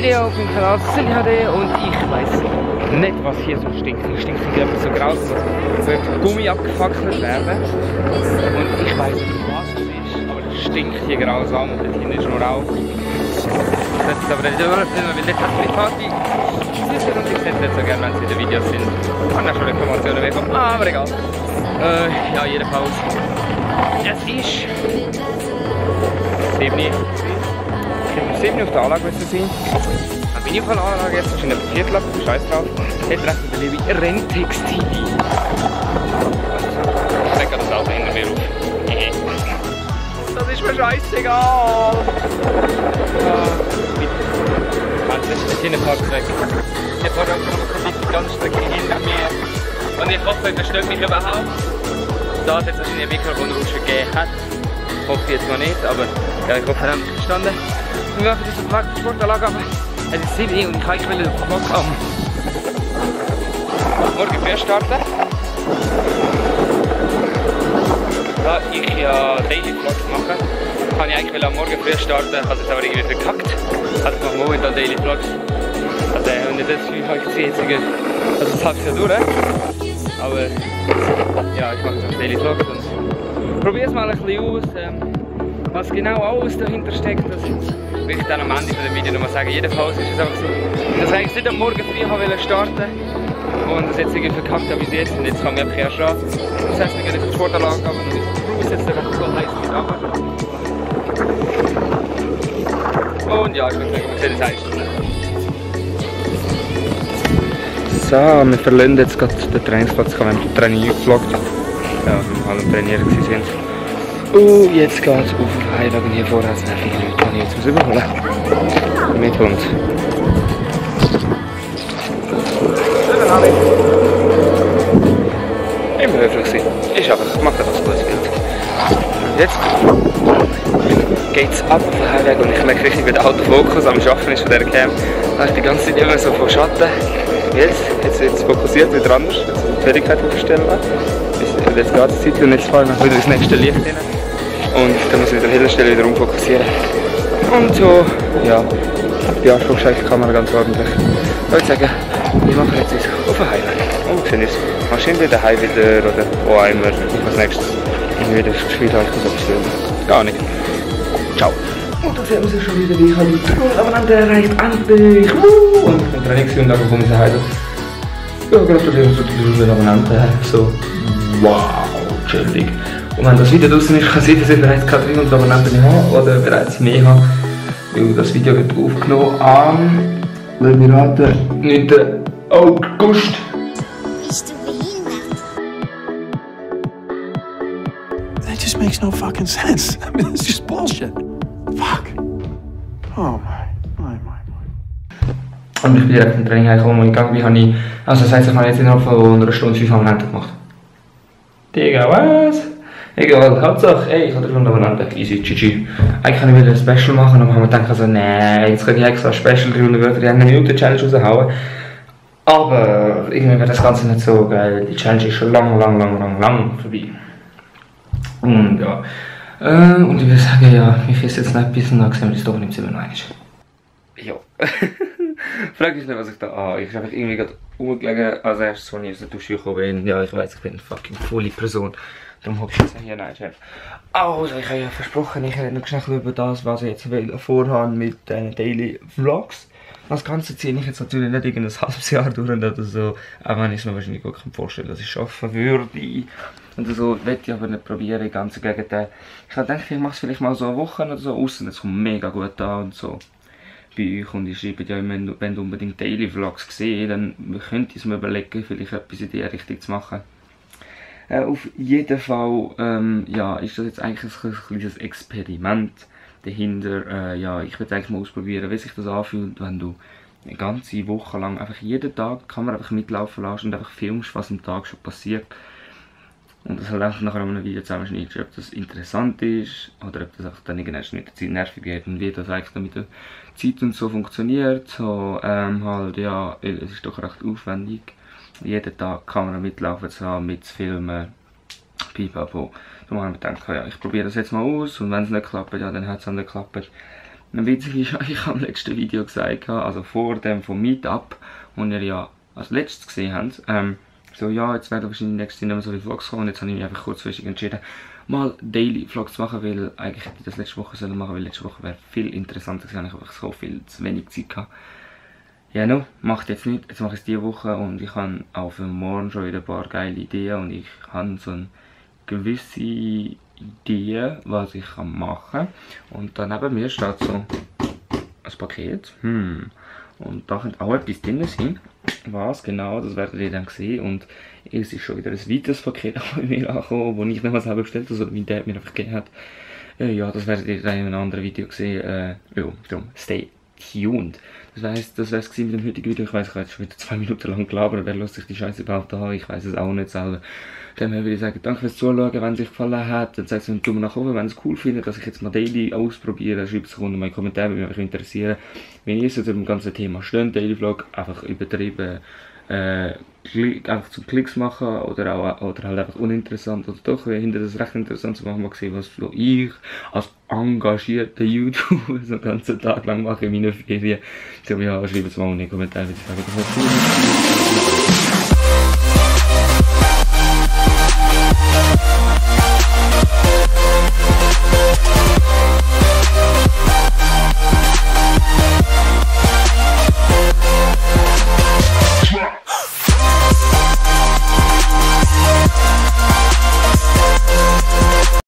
Video auf dem Kanal Silly HD und ich weiß nicht, was hier so stinkt. Hier stinkt etwas so grausam, als würde Gummi abgefackelt werden. Und ich weiß nicht, was es ist, aber es stinkt hier grausam und dort hinten ist nur Rauch. Das ist aber nicht so, weil das hat eine Party. Und ich sehe es nicht so gerne, wenn es wieder Videos sind. Ich kann auch schon Informationen bekommen, aber egal. Ja, jedenfalls. Es ist 7 auf der Anlage müssen sein. Dann bin ich auf der Anlage, jetzt ist in der Viertel, scheiß drauf. Jetzt rechnet der Levi Renntextil. Ich lege das Auto hinter mir auf. Das ist mir scheißegal. Das ist nicht in der Parkstrecke. Ich fahre auch die ganze Strecke hinter mir. Und ich hoffe, ihr versteht mich überhaupt. Da es jetzt wahrscheinlich ein Mikrofonrauschen gegeben hat. Ich hoffe jetzt noch nicht, aber ja, ich hoffe, ihr habt mich verstanden. Wir machen diese Sportanlage, aber es ist 7 Uhr und ich will den Vlog am morgen früh starten. Da ich ja Daily Vlogs mache, kann ich eigentlich am morgen früh starten. Ich habe es aber irgendwie verkackt. Also ich mache momentan Daily Vlogs. Also wenn ihr das Gefühl habt, jetzt also das habe ich ja durch. Aber ja, ich mache jetzt Daily Vlogs und probiere es mal ein bisschen aus. Was genau alles dahinter steckt, das will ich dann am Ende von dem Video nochmal sagen. Jedenfalls ist es einfach so, dass ich eigentlich nicht am Morgen früh starten wollte und das jetzt irgendwie verkackt habe bis jetzt und jetzt fange ich einfach erst an. Das heisst, wir gehen jetzt in die Sportanlage, aber Bruce jetzt einfach so heiß mit ab. Und ja, ich würde sagen, wir sehen das einstellen. So, wir verlassen jetzt gerade den Trainingsplatz, wir haben den Training gevloggt. Ja, wir haben alle trainieren sind. Jetzt geht es auf Heilag und hier vorher sind viele Leute, die ich jetzt überholen muss. Mit Hund. Immer höflich sein. Ist einfach, macht einfach ein gutes Bild. Und jetzt geht es ab auf Heilag und ich merke richtig, wie der Autofokus am Arbeiten ist von dieser Cam. Da ich die ganze Zeit immer so von Schatten. Jetzt wird es fokussiert, wieder anders. Jetzt die Helligkeit verstellen. Jetzt geht es Zeit und jetzt fahren wir wieder ins nächste Licht rein. Und dann muss ich wieder an der Stelle wieder umfokussieren. Und so, ja, beansprucht eigentlich die Kamera ganz ordentlich. Ich würde sagen, wir machen jetzt auf ein Highlight. Und wir sehen uns wahrscheinlich daheim wieder oder wo auch immer als nächstes. Und wieder das Gefühl habe, ich muss etwas filmen. Gar nicht. Ciao. Und dann sehen wir uns schon wieder, wie ich habe die Abonnenten erreicht. Endlich! Und ich bin Trainingshund, aber komme ich nach Hause. Ja, gratuliere zu den Abonnenten. So, wow, chillig. Und wenn das Video draußen ist, kann sein, dass ich bereits keine 300 Abonnenten habe oder bereits mehr habe. Weil das Video wird aufgenommen am, lass mich raten, 9. August. Bist du behindert? That just makes no fucking sense. I mean, it's just bullshit. Fuck. Oh my. Und ich bin direkt im Training gegangen, wie habe ich, also das heisst, ich habe jetzt innerhalb von einer Stunde 5 Abonnenten gemacht. Digga, was? Egal, Hauptsache, ey, ich habe 300 Abonnenten, easy, GG. Eigentlich kann ich wieder ein Special machen, aber haben wir gedacht, also, nee, jetzt kann ich extra ein Special 300 Wörter in einer Minute Challenge raushauen. Aber irgendwie wäre das Ganze nicht so geil, die Challenge ist schon lang vorbei. Und ja, und ich würde sagen, ja, ich esse jetzt nicht bis und dann sehen wir das doch nicht mehr noch. Ja. Frag mich nicht, was ich da ich habe einfach irgendwie gerade rumgelegen, als erstes, als ich aus der Dusche gekommen bin. Ja, ich weiß, ich bin eine fucking volle Person. Darum hocke ich jetzt hier rein, Chef. Also, ich habe ja versprochen, ich rede noch schnell über das, was ich jetzt vorhabe mit Daily Vlogs. Das Ganze ziehe ich jetzt natürlich nicht ein halbes Jahr durch oder so, auch wenn ich es mir wahrscheinlich gut vorstellen kann, dass ich schaffen würde. Und so will ich aber nicht probieren, ganz im Gegenteil. Ich habe gedacht, ich mache es vielleicht mal so eine Woche oder so, außer es kommt mega gut an und so. Bei euch und ich schreibe ja immer, wenn ihr unbedingt Daily Vlogs gesehen, dann könnt ihr es mir überlegen, vielleicht etwas in die Richtung zu machen. Auf jeden Fall ja, ist das jetzt eigentlich ein kleines Experiment dahinter. Ja, ich würde eigentlich mal ausprobieren, wie sich das anfühlt, wenn du eine ganze Woche lang einfach jeden Tag die Kamera einfach mitlaufen lässt und einfach filmst, was am Tag schon passiert. Und das halt einfach nachher an einem Video zusammenschneidest, ob das interessant ist oder ob das auch dann irgendwann mit der Zeit nervig wird und wie das eigentlich mit der Zeit und so funktioniert. So halt, ja, es ist doch recht aufwendig, jeden Tag die Kamera mitlaufen zu haben, mitzufilmen, pipapo. Darum habe ich gedacht, ja, ich probiere das jetzt mal aus und wenn es nicht klappt, ja, dann hat es auch nicht geklappt. Und witzig ist, ich habe im letzten Video gesagt, also vor dem vom Meetup, wo ihr ja als letztes gesehen habt, so ja, jetzt werden wahrscheinlich nächstes Jahr nicht mehr so viele Vlogs kommen und jetzt habe ich mich einfach kurzfristig entschieden, mal Daily Vlogs zu machen, weil eigentlich hätte ich das letzte Woche sollen machen, weil letzte Woche wäre viel interessanter gewesen, ich habe einfach so viel zu wenig Zeit gehabt. Ja, no, macht jetzt nicht, jetzt mache ich es diese Woche und ich habe auch für morgen schon wieder ein paar geile Ideen und ich habe so eine gewisse Idee, was ich machen kann. Und dann neben mir steht so ein Paket. Und da könnte auch etwas drin sein. Was genau, das werdet ihr dann sehen. Und es ist schon wieder ein weiteres Paket bei mir angekommen, das ich nicht mal selber bestellt habe, sondern mein Dad mir einfach gegeben hat. Ja, das werdet ihr dann in einem anderen Video sehen. Ja, darum, stay tuned. Das heisst, das wäre es mit dem heutigen Video. Ich weiss, ich habe jetzt schon wieder 2 Minuten lang gelabert. Wer lässt sich die Scheiße überhaupt an? Ich weiss es auch nicht selber. Dann würde ich sagen, danke fürs Zuschauen. Wenn es euch gefallen hat, dann zeigt es einen Daumen nach oben. Wenn ihr es cool findet, dass ich jetzt mal Daily ausprobiere, schreibt es unten in meinen Kommentaren, würde mich interessieren. Wenn ihr zu dem ganzen Thema steht, Daily Vlog, einfach übertrieben, einfach zum Klicks machen oder halt einfach uninteressant oder doch hinter das recht interessant zu machen, mal sehen, was so ich als engagierter YouTuber so einen ganzen Tag lang mache in meinen Ferien. So, ja, schreibt es mal in die Kommentare, würde ich sagen.